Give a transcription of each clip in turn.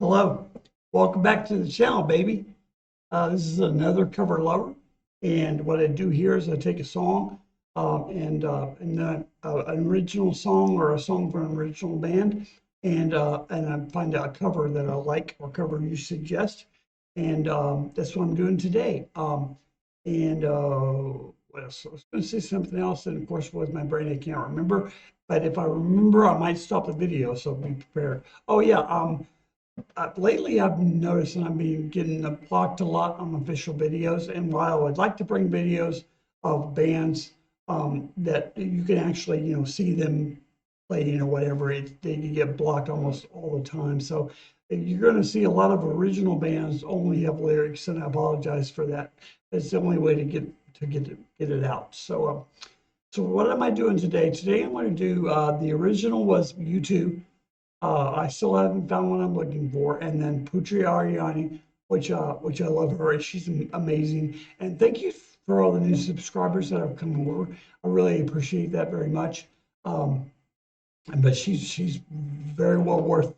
Hello, welcome back to the channel, baby. This is another cover lover, and what I do here is I take a song and then an original song or a song from an original band, and I find a cover that I like or cover you suggest, and that's what I'm doing today. And what else? I was going to say something else, and of course, with my brain, I can't remember. But if I remember, I might stop the video, so be prepared. Oh yeah, lately I've noticed and I've been getting blocked a lot on official videos. And while I would like to bring videos of bands that you can actually, see them play, whatever, they get blocked almost all the time. So you're going to see a lot of original bands only have lyrics, and I apologize for that. It's the only way to get it out. So what am I doing today? Today I'm going to do the original was U2. I still haven't found what I'm looking for. And then Putri Ariani, which I love her. She's amazing. And thank you for all the new subscribers that have come over. I really appreciate that very much. But she's very well worth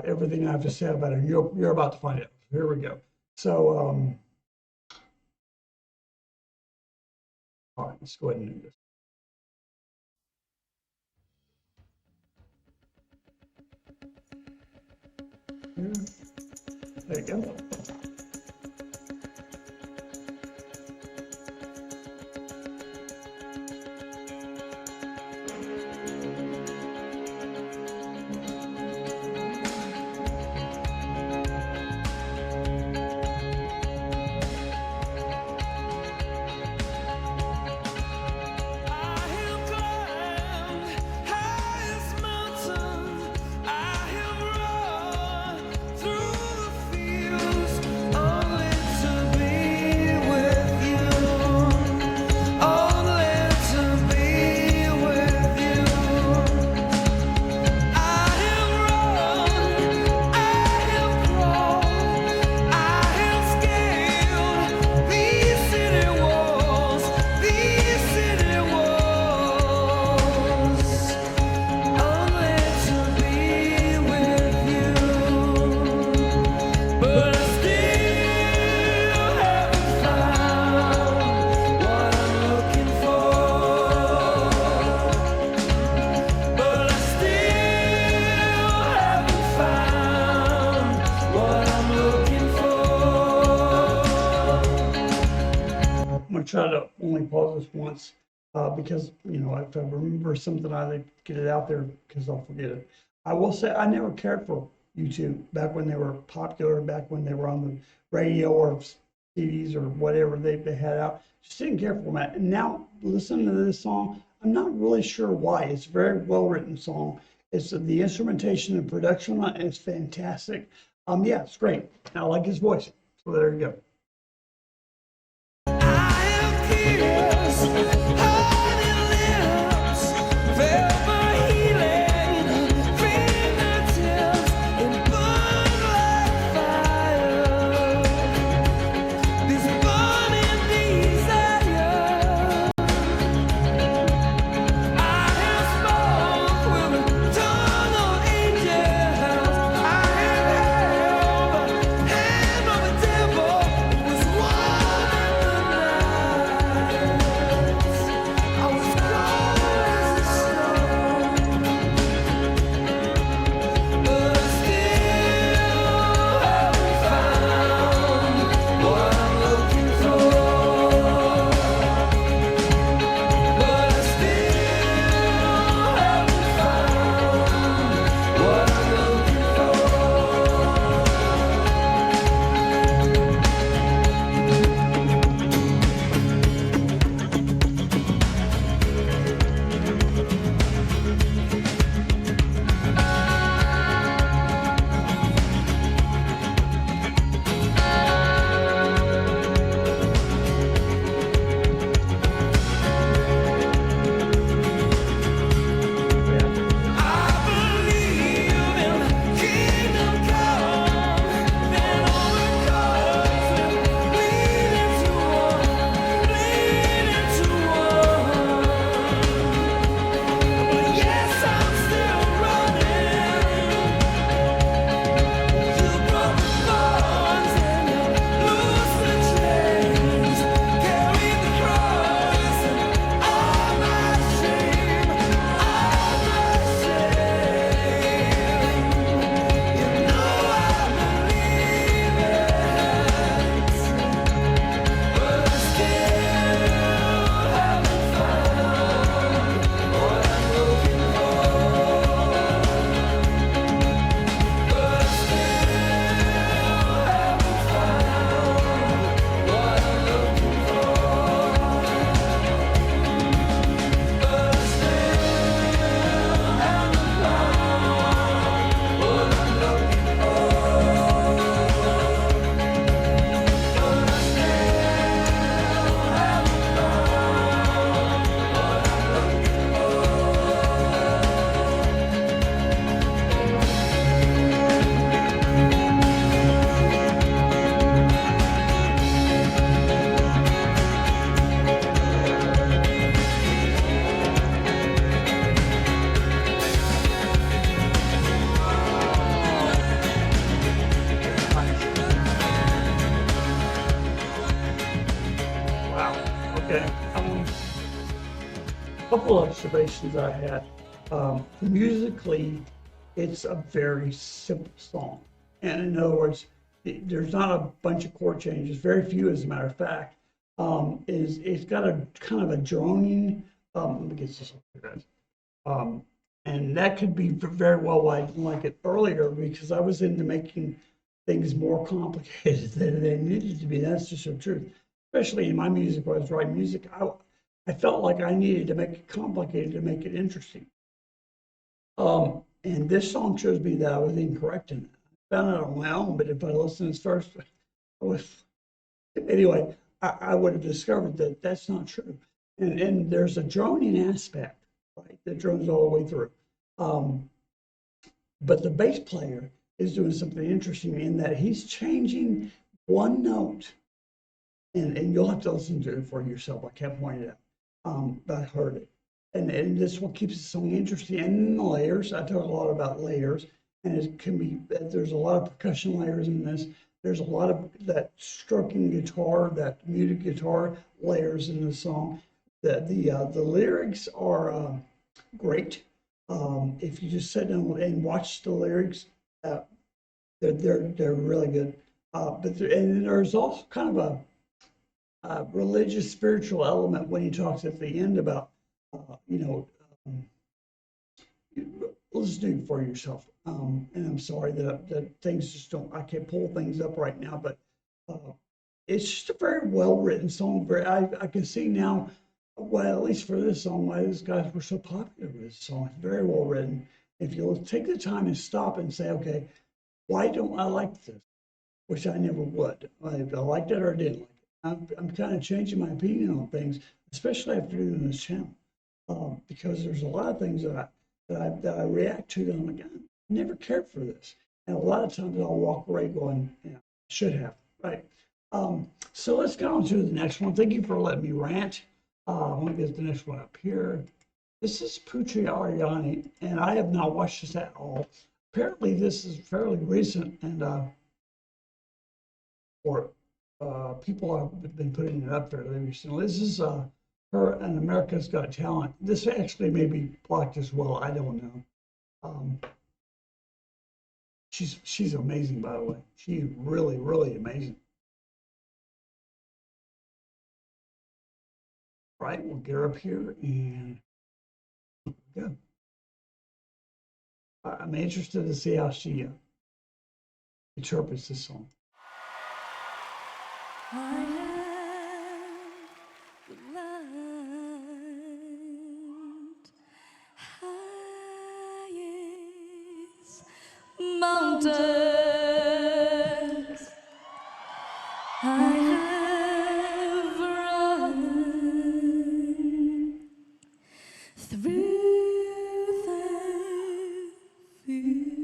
everything I have to say about her. You're about to find out. Here we go. So all right, let's go ahead and do this. There you go. Try to only pause this once because if I remember something, I like to get it out there because I'll forget it. I will say I never cared for U2 back when they were popular, back when they were on the radio or CDs or whatever they had out. Just didn't care for them. And now listening to this song, I'm not really sure why. It's a very well written song. It's the instrumentation and production on it is fantastic. Yeah, it's great. I like his voice. So there you go. couple observations I had. Musically, it's a very simple song. And in other words, there's not a bunch of chord changes, very few as a matter of fact. It's got a kind of a droning, let me get this up here, guys. And that could be very well why I didn't like it earlier, because I was into making things more complicated than they needed to be. That's just the truth. Especially in my music, when I was writing music, I felt like I needed to make it complicated to make it interesting. And this song shows me that I was incorrect in that. I found it on my own, but if I listened to this first, anyway, I would have discovered that that's not true. And there's a droning aspect, right? That drones all the way through. But the bass player is doing something interesting in that he's changing one note, and you'll have to listen to it for yourself. I can't point it out, but I heard it. And this is what keeps the song interesting. And the layers, I talk a lot about layers, and it can be, there's a lot of percussion layers in this. There's a lot of that stroking guitar, that muted guitar layers in the song. The lyrics are great. If you just sit down and watch the lyrics, they're really good. And there's also kind of a religious, spiritual element when he talks at the end about, listen for yourself. And I'm sorry that things just don't, I can't pull things up right now, but it's just a very well written song. I can see now, well, at least for this song, why these guys were so popular with this song. It's very well written. If you'll take the time and stop and say, okay, why don't I like this? Which I never would. I liked it or didn't like it. I'm kind of changing my opinion on things, especially after doing this channel, because there's a lot of things that I react to that I'm like, I never cared for this. And a lot of times I'll walk away going, yeah, should have, right? So let's get on to the next one. Thank you for letting me rant. I want to get the next one up here. This is Putri Ariani, and I have not watched this at all. Apparently this is fairly recent, and people have been putting it up fairly recently. This is her and America's Got Talent. This actually may be blocked as well. I don't know. She's amazing, by the way. She's really, really amazing. Right, we'll get her up here and go. I'm interested to see how she interprets this song. I have the highest mountains. I have run through the fields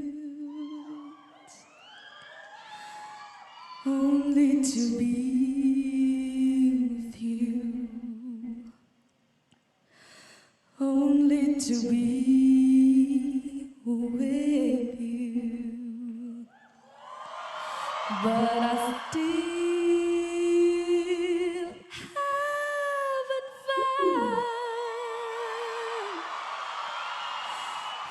only to be with you, only to be with you, but I still haven't found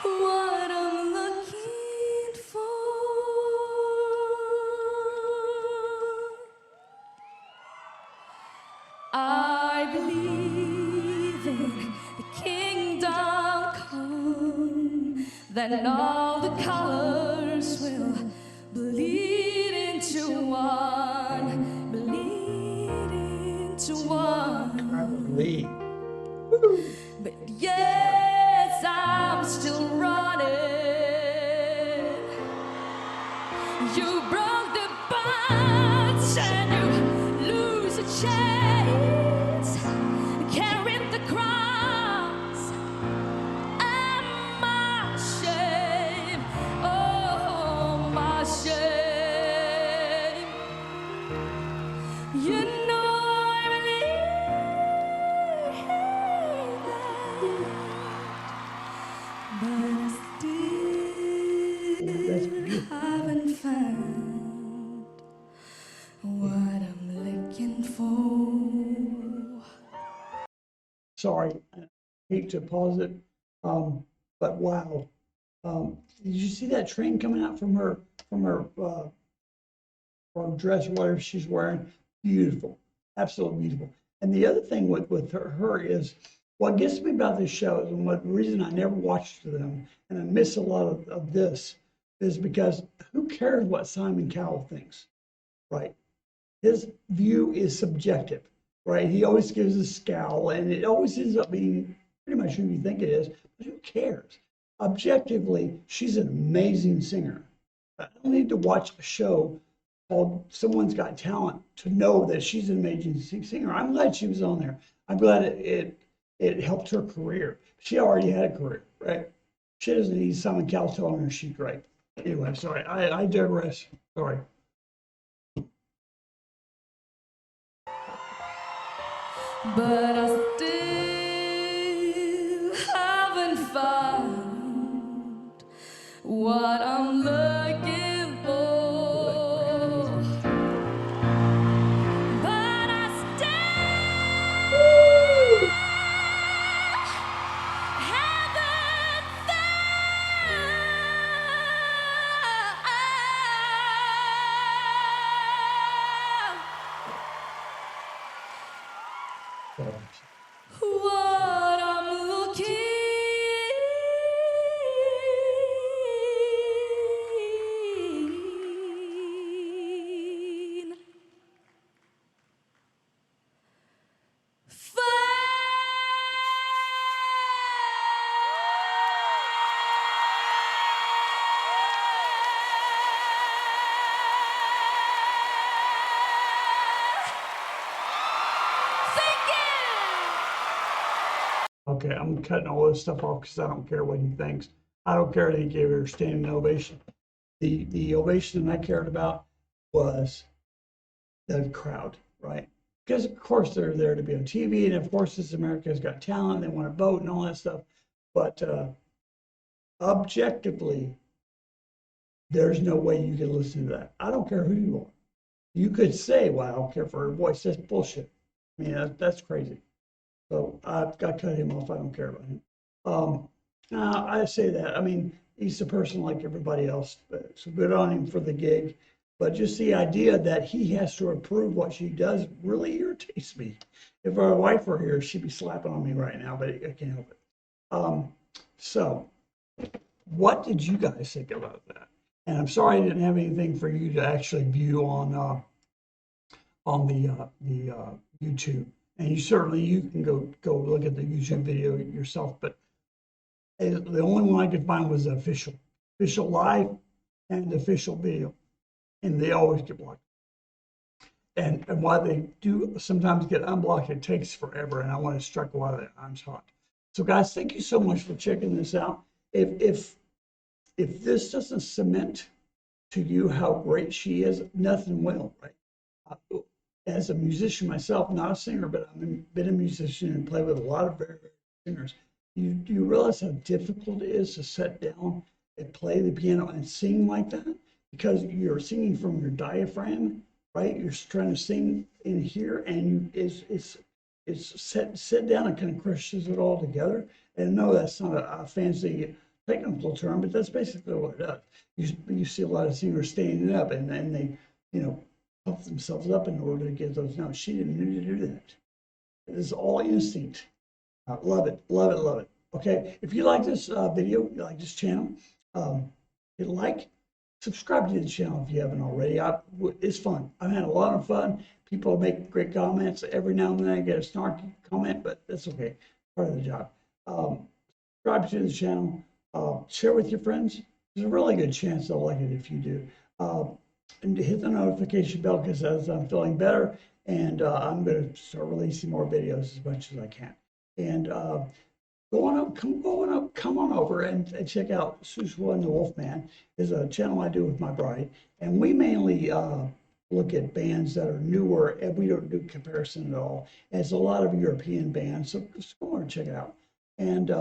what I'm looking for. I believe in the kingdom come, then all the colors will bleed into one, bleed into one. Lee. But yes, I'm still running. You broke the bonds and you lose a chance, carrying the cross and my shame, oh my shame. You know I believe that, but I still haven't found what I'm looking for. Sorry, hate to pause it, but wow. Did you see that train coming out from her or dress or whatever she's wearing? Beautiful, absolutely beautiful. And the other thing with her is what gets me about this show is, and what the reason I never watched them and I miss a lot of this is because who cares what Simon Cowell thinks, right? His view is subjective, right? He always gives a scowl, and it always ends up being pretty much who you think it is, but who cares? Objectively, she's an amazing singer. I don't need to watch a show called Someone's Got Talent to know that she's an amazing singer. I'm glad she was on there. I'm glad it helped her career. She already had a career, right? She doesn't need Simon Cowell telling her she's great. Anyway, sorry, I digress. Sorry. But I still haven't found what I'm looking for. But I still haven't found what I'm looking for. Okay, I'm cutting all this stuff off because I don't care what he thinks. I don't care that he gave her a standing ovation. The ovation that I cared about was the crowd, right? Because of course they're there to be on TV, and of course this America's Got Talent. They want to vote and all that stuff. But objectively, there's no way you can listen to that. I don't care who you are. You could say, "Well, I don't care for her voice." That's bullshit. I mean, that's crazy. So I've got to cut him off. I don't care about him. I say that. I mean, he's a person like everybody else. So good on him for the gig. But just the idea that he has to approve what she does really irritates me. If our wife were here, she'd be slapping on me right now, but I can't help it. So what did you guys think about that? And I'm sorry I didn't have anything for you to actually view on the YouTube. And you can go look at the YouTube video yourself. But the only one I could find was the official live and the official video, and they always get blocked. And while they do sometimes get unblocked, it takes forever, and I want to strike while the iron's hot. So guys, thank you so much for checking this out. If this doesn't cement to you how great she is, nothing will, right? As a musician myself, not a singer, but I've been a musician and played with a lot of very, very singers. You realize how difficult it is to sit down and play the piano and sing like that? Because you're singing from your diaphragm, right? You're trying to sing in here, and it's sit down and kind of crushes it all together. And no, that's not a fancy technical term, but that's basically what it does. You see a lot of singers standing up, and they, pump themselves up in order to get those notes. She didn't need to do that. It is all instinct. Love it, love it, love it. Okay, if you like this video, you like this channel, hit like, subscribe to the channel if you haven't already. It's fun. I've had a lot of fun. People make great comments. Every now and then I get a snarky comment, but that's okay. Part of the job. Subscribe to the channel. Share with your friends. There's a really good chance they'll like it if you do. And hit the notification bell, because as I'm feeling better, and I'm going to start releasing more videos as much as I can. And come on over and check out Susua and the Wolfman. Is a channel I do with my bride, and we mainly look at bands that are newer, and we don't do comparison at all. And it's a lot of European bands, so just go over and check it out. And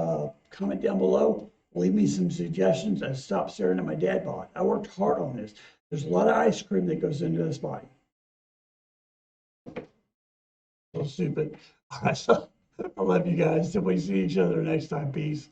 comment down below, leave me some suggestions, and stop staring at my dad bod. I worked hard on this. There's a lot of ice cream that goes into this body. So stupid. All right, so I love you guys. Till we see each other next time. Peace.